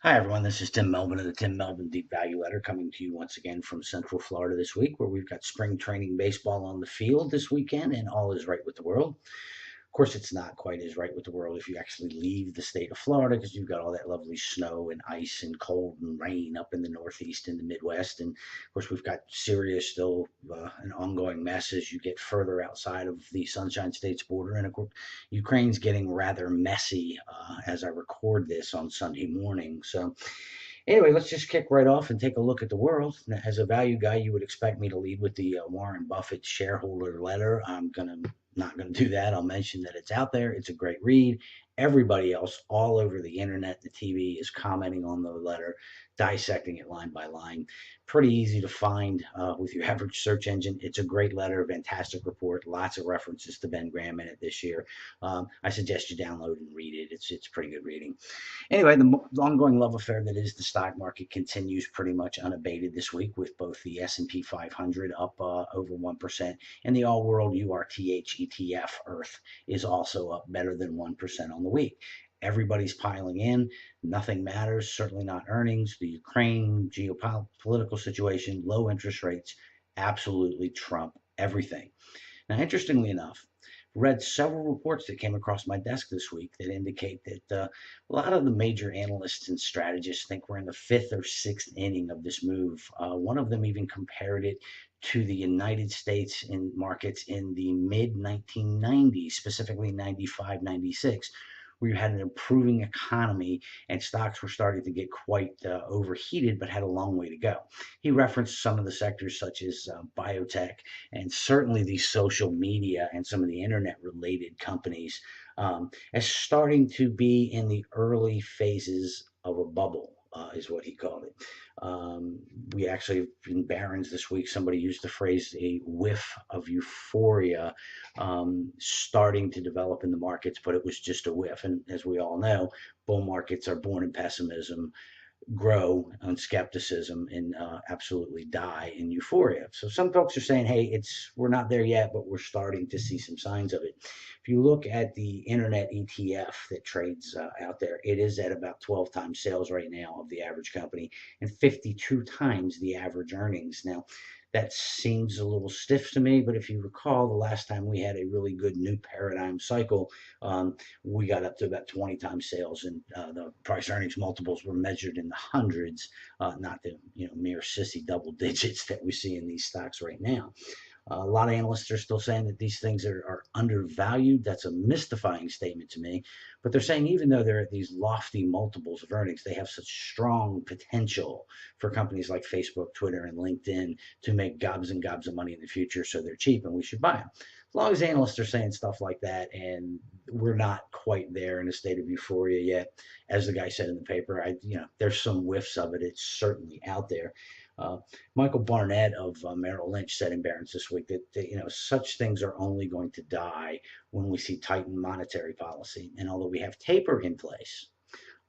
Hi, everyone. This is Tim Melvin of the Tim Melvin Deep Value Letter coming to you once again from Central Florida this week, where we've got spring training baseball on the field this weekend, and all is right with the world. Of course, it's not quite as right with the world if you actually leave the state of Florida because you've got all that lovely snow and ice and cold and rain up in the Northeast and the Midwest. And of course, we've got Syria still an ongoing mess as you get further outside of the Sunshine State's border. And of course, Ukraine's getting rather messy as I record this on Sunday morning. So, anyway, let's just kick right off and take a look at the world. Now, as a value guy, you would expect me to lead with the Warren Buffett shareholder letter. I'm not going to do that. I'll mention that it's out there. It's a great read. Everybody else all over the internet, the TV is commenting on the letter, dissecting it line by line. Pretty easy to find with your average search engine. It's a great letter, fantastic report, lots of references to Ben Graham in it this year. I suggest you download and read it. It's pretty good reading. Anyway, the ongoing love affair that is the stock market continues pretty much unabated this week, with both the S&P 500 up over 1% and the all-world URTH ETF Earth is also up better than 1% on the week. Everybody's piling in. Nothing matters, certainly not earnings. The Ukraine geopolitical situation, low interest rates absolutely trump everything. Now, interestingly enough, read several reports that came across my desk this week that indicate that a lot of the major analysts and strategists think we're in the fifth or sixth inning of this move. One of them even compared it to the United States in markets in the mid 1990s, specifically 95, 96, where you had an improving economy and stocks were starting to get quite overheated, but had a long way to go. He referenced some of the sectors such as biotech and certainly the social media and some of the internet related companies as starting to be in the early phases of a bubble. Is what he called it. We actually, in Barron's this week, somebody used the phrase a whiff of euphoria starting to develop in the markets, but it was just a whiff. And as we all know, bull markets are born in pessimism, grow on skepticism, and absolutely die in euphoria. So some folks are saying, hey, we're not there yet, but we're starting to see some signs of it. If you look at the internet ETF that trades out there, it is at about 12 times sales right now of the average company and 52 times the average earnings. Now, that seems a little stiff to me, but if you recall, the last time we had a really good new paradigm cycle, we got up to about 20 times sales, and the price earnings multiples were measured in the hundreds, not the mere sissy double digits that we see in these stocks right now. A lot of analysts are still saying that these things are undervalued. That's a mystifying statement to me. But they're saying even though they're at these lofty multiples of earnings, they have such strong potential for companies like Facebook, Twitter, and LinkedIn to make gobs and gobs of money in the future. So they're cheap and we should buy them. As long as analysts are saying stuff like that, and we're not quite there in a state of euphoria yet, as the guy said in the paper, there's some whiffs of it. It's certainly out there. Uh, Michael Barnett of Merrill Lynch said in Barron's this week that such things are only going to die when we see tightened monetary policy. And although we have taper in place,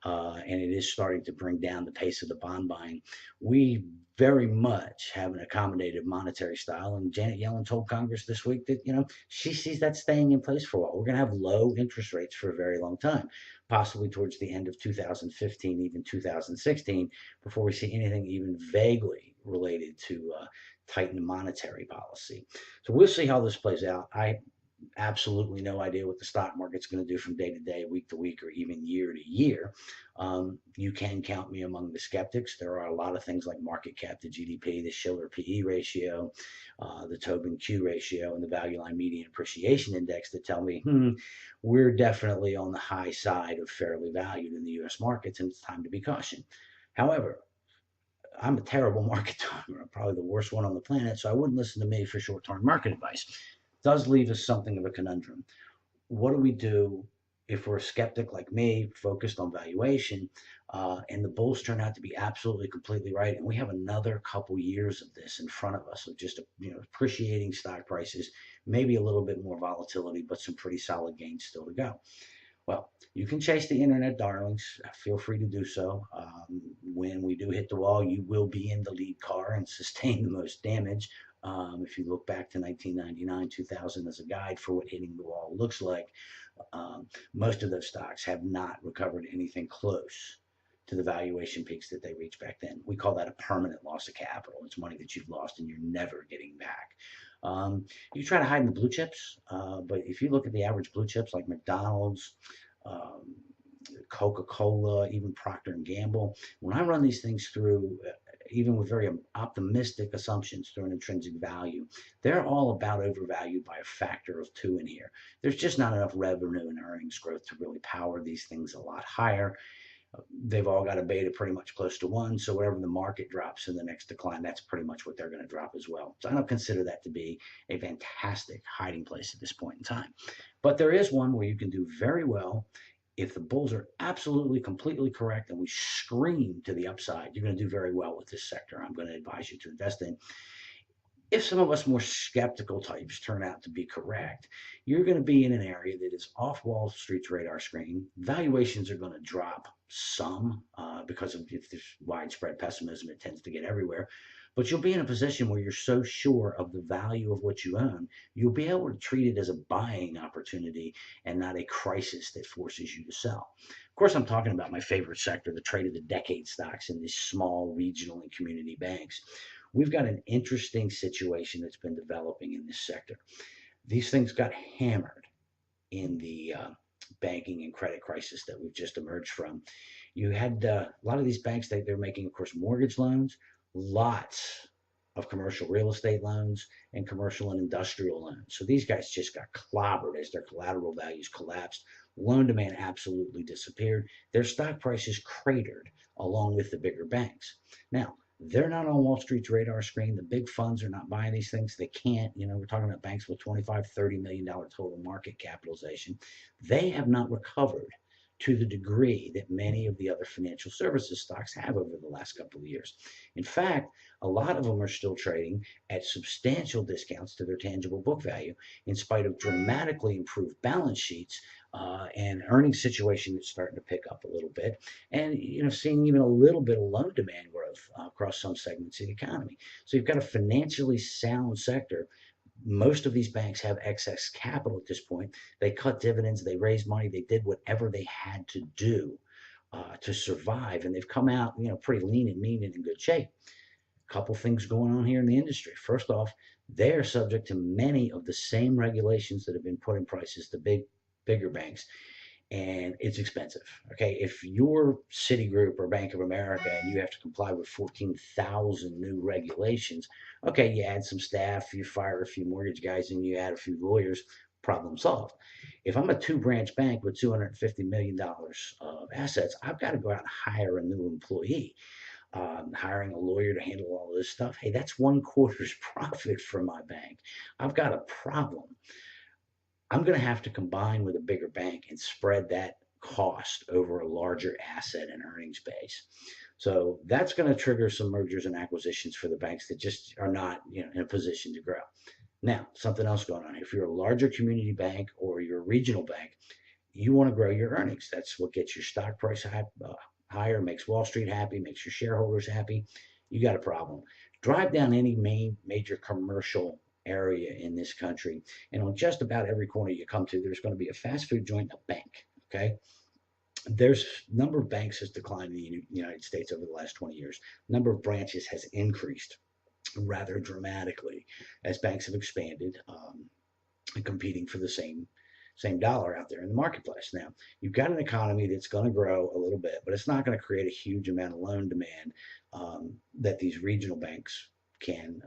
and it is starting to bring down the pace of the bond buying, we very much have an accommodative monetary style. And Janet Yellen told Congress this week that she sees that staying in place for a while. We're going to have low interest rates for a very long time, possibly towards the end of 2015, even 2016, before we see anything even vaguely related to tightened monetary policy. So we'll see how this plays out. I absolutely no idea what the stock market's going to do from day to day, week to week, or even year to year. You can count me among the skeptics. There are a lot of things like market cap to GDP, the Shiller PE ratio, the Tobin Q ratio, and the Value Line Median Appreciation Index that tell me, we're definitely on the high side of fairly valued in the U.S. markets, and it's time to be cautioned. However, I'm a terrible market timer. I'm probably the worst one on the planet, so I wouldn't listen to me for short-term market advice. Does leave us something of a conundrum. What do we do if we're a skeptic like me, focused on valuation, and the bulls turn out to be absolutely completely right, and we have another couple years of this in front of us of just appreciating stock prices, maybe a little bit more volatility, but some pretty solid gains still to go. Well, you can chase the internet darlings. Feel free to do so. When we do hit the wall, you will be in the lead car and sustain the most damage. If you look back to 1999, 2000 as a guide for what hitting the wall looks like, most of those stocks have not recovered anything close to the valuation peaks that they reached back then. We call that a permanent loss of capital. It's money that you've lost and you're never getting back. You try to hide in the blue chips, but if you look at the average blue chips like McDonald's, um, Coca-Cola, even Procter and Gamble, when I run these things through, even with very optimistic assumptions through an intrinsic value, they're all about overvalued by a factor of 2 in here. There's just not enough revenue and earnings growth to really power these things a lot higher. They've all got a beta pretty much close to 1. So whatever the market drops in the next decline, that's pretty much what they're going to drop as well. So I don't consider that to be a fantastic hiding place at this point in time. But there is one where you can do very well. If the bulls are absolutely, completely correct and we scream to the upside, you're going to do very well with this sector. I'm going to advise you to invest in. If some of us more skeptical types turn out to be correct, you're going to be in an area that is off Wall Street's radar screen. Valuations are going to drop some because of if there's widespread pessimism, it tends to get everywhere. But you'll be in a position where you're so sure of the value of what you own, you'll be able to treat it as a buying opportunity and not a crisis that forces you to sell. Of course, I'm talking about my favorite sector, the trade of the decade stocks in these small regional and community banks. We've got an interesting situation that's been developing in this sector. These things got hammered in the banking and credit crisis that we've just emerged from. You had a lot of these banks, they're making, of course, mortgage loans, lots of commercial real estate loans, and commercial and industrial loans. So these guys just got clobbered as their collateral values collapsed. Loan demand absolutely disappeared. Their stock prices cratered along with the bigger banks. Now, they're not on Wall Street's radar screen. The big funds are not buying these things. They can't. We're talking about banks with $25–30 million total market capitalization. They have not recovered to the degree that many of the other financial services stocks have over the last couple of years. In fact, a lot of them are still trading at substantial discounts to their tangible book value, in spite of dramatically improved balance sheets and earnings situation that's starting to pick up a little bit, and seeing even a little bit of loan demand growth across some segments of the economy. So you've got a financially sound sector. Most of these banks have excess capital at this point. They cut dividends, they raised money, they did whatever they had to do to survive, and they've come out, pretty lean and mean and in good shape. A couple things going on here in the industry. First off, they are subject to many of the same regulations that have been put in place as the bigger banks, and it's expensive. Okay, if you're Citigroup or Bank of America and you have to comply with 14,000 new regulations, okay, you add some staff, you fire a few mortgage guys, and you add a few lawyers, problem solved. If I'm a 2-branch bank with $250 million of assets, I've got to go out and hire a new employee. Hiring a lawyer to handle all this stuff, hey, that's 1/4's profit for my bank. I've got a problem. I'm going to have to combine with a bigger bank and spread that cost over a larger asset and earnings base. So that's going to trigger some mergers and acquisitions for the banks that just are not, in a position to grow. Now, something else going on. If you're a larger community bank or you're a regional bank, you want to grow your earnings. That's what gets your stock price higher, makes Wall Street happy, makes your shareholders happy. You got a problem. Drive down any major commercial area in this country, and on just about every corner you come to, there's going to be a fast food joint, a bank. Okay, there's number of banks has declined in the United States over the last 20 years. Number of branches has increased rather dramatically as banks have expanded and competing for the same dollar out there in the marketplace. Now, you've got an economy that's going to grow a little bit, but it's not going to create a huge amount of loan demand that these regional banks can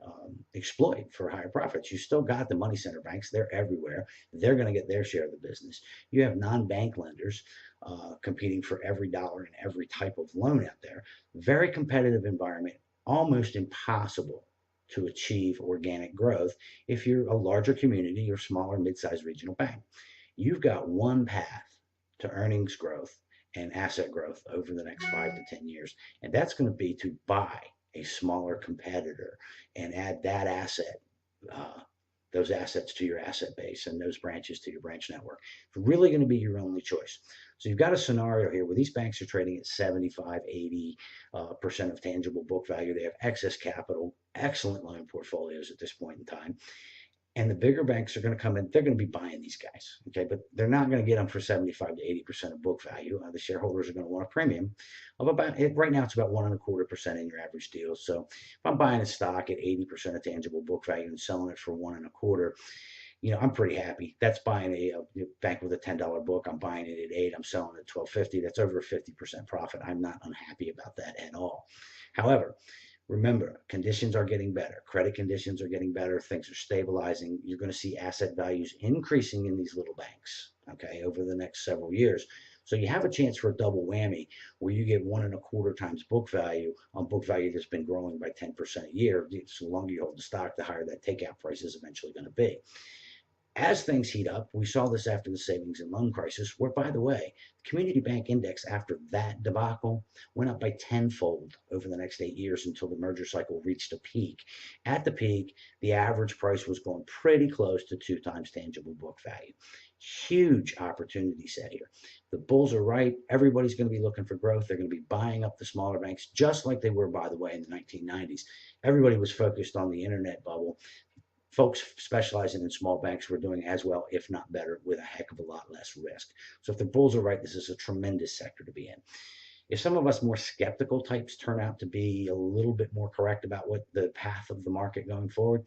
exploit for higher profits. You still got the money center banks. They're everywhere. They're going to get their share of the business. You have non-bank lenders competing for every dollar and every type of loan out there. Very competitive environment, almost impossible to achieve organic growth if you're a larger community or smaller mid-sized regional bank. You've got one path to earnings growth and asset growth over the next 5 to 10 years, and that's going to be to buy a smaller competitor and add that asset, those assets to your asset base and those branches to your branch network. It's really going to be your only choice. So you've got a scenario here where these banks are trading at 75–80% of tangible book value. They have excess capital, excellent loan portfolios at this point in time. And the bigger banks are going to come in, they're going to be buying these guys, okay? But they're not going to get them for 75 to 80% of book value. The shareholders are going to want a premium of about, right now it's about 1.25% in your average deal. So if I'm buying a stock at 80% of tangible book value and selling it for 1.25, I'm pretty happy. That's buying a bank with a $10 book. I'm buying it at 8. I'm selling it at 12.50. That's over a 50% profit. I'm not unhappy about that at all. However, remember, conditions are getting better. Credit conditions are getting better. Things are stabilizing. You're going to see asset values increasing in these little banks, okay, over the next several years. So you have a chance for a double whammy where you get 1.25 times book value on book value that's been growing by 10% a year. So the longer you hold the stock, the higher that takeout price is eventually going to be. As things heat up, we saw this after the savings and loan crisis, where, by the way, the community bank index after that debacle went up by tenfold over the next 8 years until the merger cycle reached a peak. At the peak, the average price was going pretty close to 2 times tangible book value. Huge opportunity set here. The bulls are right. Everybody's going to be looking for growth. They're going to be buying up the smaller banks, just like they were, by the way, in the 1990s. Everybody was focused on the internet bubble. Folks specializing in small banks were doing as well, if not better, with a heck of a lot less risk. So if the bulls are right, this is a tremendous sector to be in. If some of us more skeptical types turn out to be a little bit more correct about what the path of the market going forward,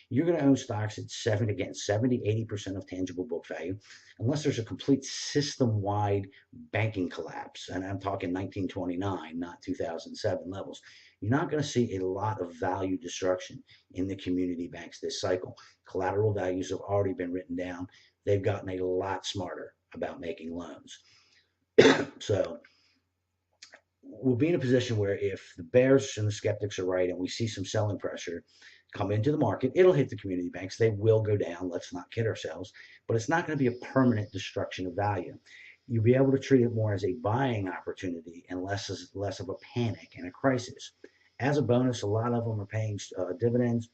you're going to own stocks at 70, 80% of tangible book value, unless there's a complete system-wide banking collapse. And I'm talking 1929, not 2007 levels. You're not going to see a lot of value destruction in the community banks this cycle. Collateral values have already been written down. They've gotten a lot smarter about making loans. So we'll be in a position where if the bears and the skeptics are right and we see some selling pressure come into the market, it'll hit the community banks. They will go down. Let's not kid ourselves. But it's not going to be a permanent destruction of value. You'll be able to treat it more as a buying opportunity and less of a panic and a crisis. As a bonus, a lot of them are paying dividends.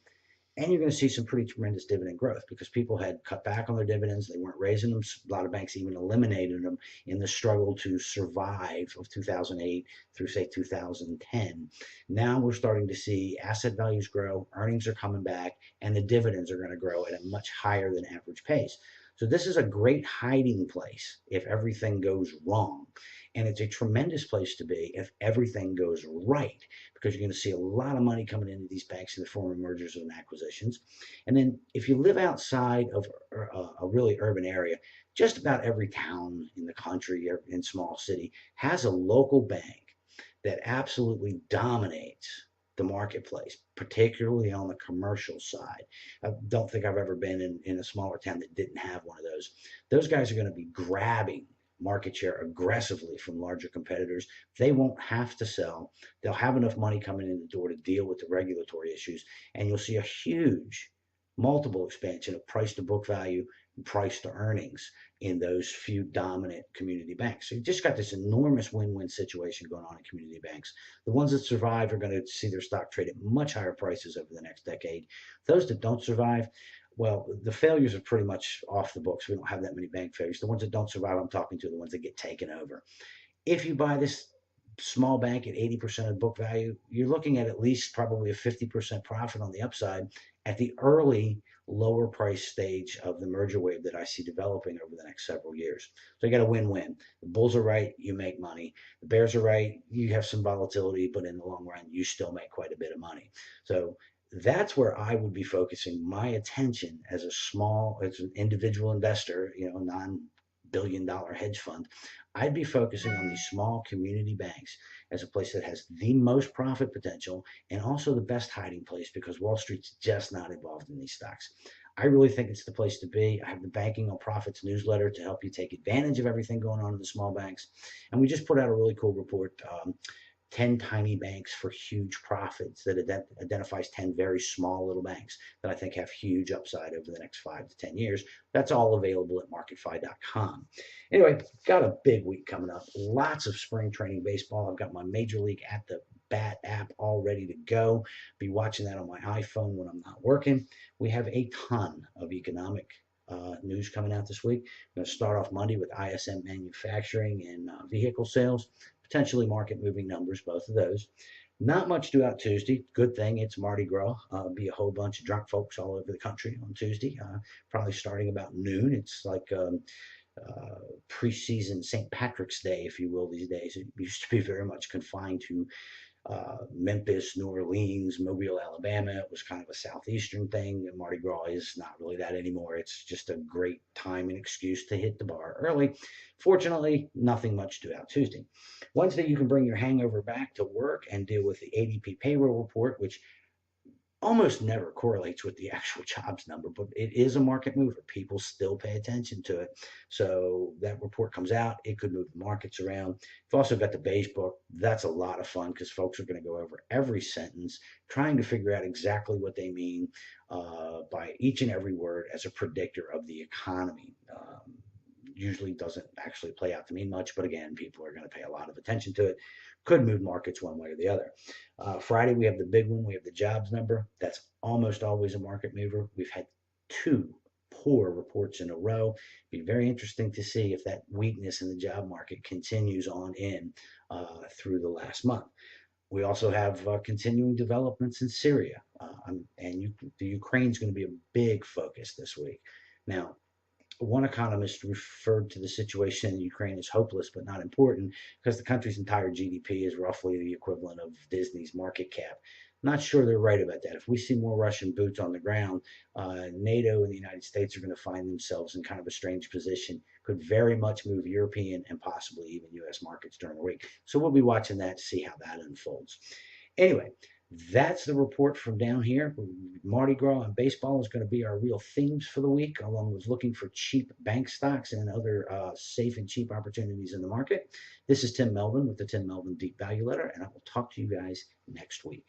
And you're going to see some pretty tremendous dividend growth because people had cut back on their dividends. They weren't raising them. A lot of banks even eliminated them in the struggle to survive of 2008 through, say, 2010. Now we're starting to see asset values grow, earnings are coming back, and the dividends are going to grow at a much higher than average pace. So this is a great hiding place if everything goes wrong. And it's a tremendous place to be if everything goes right, because you're going to see a lot of money coming into these banks in the form of mergers and acquisitions. And then if you live outside of a really urban area, just about every town in the country or in small city has a local bank that absolutely dominates the marketplace, particularly on the commercial side. I don't think I've ever been in a smaller town that didn't have one of those. Those guys are going to be grabbing market share aggressively from larger competitors. They won't have to sell. They'll have enough money coming in the door to deal with the regulatory issues, and you'll see a huge multiple expansion of price to book value and price to earnings in those few dominant community banks. So you just got this enormous win-win situation going on in community banks. The ones that survive are going to see their stock trade at much higher prices over the next decade. Those that don't survive, well, the failures are pretty much off the books. We don't have that many bank failures. The ones that don't survive, I'm talking to the ones that get taken over. If you buy this small bank at 80% of book value, you're looking at least probably a 50% profit on the upside at the early lower price stage of the merger wave that I see developing over the next several years. So you got a win-win. The bulls are right, you make money. The bears are right, you have some volatility, but in the long run, you still make quite a bit of money. So that's where I would be focusing my attention as an individual investor, non-billion-dollar hedge fund. I'd be focusing on these small community banks as a place that has the most profit potential and also the best hiding place because Wall Street's just not involved in these stocks. I really think it's the place to be. I have the Banking on Profits newsletter to help you take advantage of everything going on in the small banks. And we just put out a really cool report, 10 tiny banks for huge profits, that identifies 10 very small little banks that I think have huge upside over the next 5 to 10 years. That's all available at marketfi.com. Anyway, got a big week coming up. Lots of spring training baseball. I've got my Major League at the Bat app all ready to go. Be watching that on my iPhone when I'm not working. We have a ton of economic news coming out this week. I'm going to start off Monday with ISM manufacturing and vehicle sales, potentially market moving numbers, both of those. Not much due out Tuesday. Good thing it's Mardi Gras. Be a whole bunch of drunk folks all over the country on Tuesday. Probably starting about noon. It's like preseason St. Patrick's Day, if you will, these days. It used to be very much confined to Memphis, New Orleans, Mobile, Alabama. It was kind of a southeastern thing. And Mardi Gras is not really that anymore. It's just a great time and excuse to hit the bar early. Fortunately, nothing much due out Tuesday. Wednesday, you can bring your hangover back to work and deal with the ADP payroll report, which almost never correlates with the actual jobs number, but it is a market mover. People still pay attention to it. So that report comes out, it could move the markets around. We've also got the beige book. That's a lot of fun because folks are going to go over every sentence, trying to figure out exactly what they mean by each and every word as a predictor of the economy. Usually doesn't actually play out to mean much, but again, people are going to pay a lot of attention to it. Could move markets one way or the other. Friday, we have the big one. We have the jobs number. That's almost always a market mover. We've had two poor reports in a row. Be very interesting to see if that weakness in the job market continues on in through the last month. We also have continuing developments in Syria, and the Ukraine is going to be a big focus this week. Now, one economist referred to the situation in Ukraine as hopeless but not important because the country's entire GDP is roughly the equivalent of Disney's market cap. Not sure they're right about that. If we see more Russian boots on the ground, NATO and the United States are going to find themselves in kind of a strange position. Could very much move European and possibly even U.S. markets during the week. So we'll be watching that to see how that unfolds. Anyway, that's the report from down here. Mardi Gras and baseball is going to be our real themes for the week, along with looking for cheap bank stocks and other safe and cheap opportunities in the market. This is Tim Melvin with the Tim Melvin Deep Value Letter, and I will talk to you guys next week.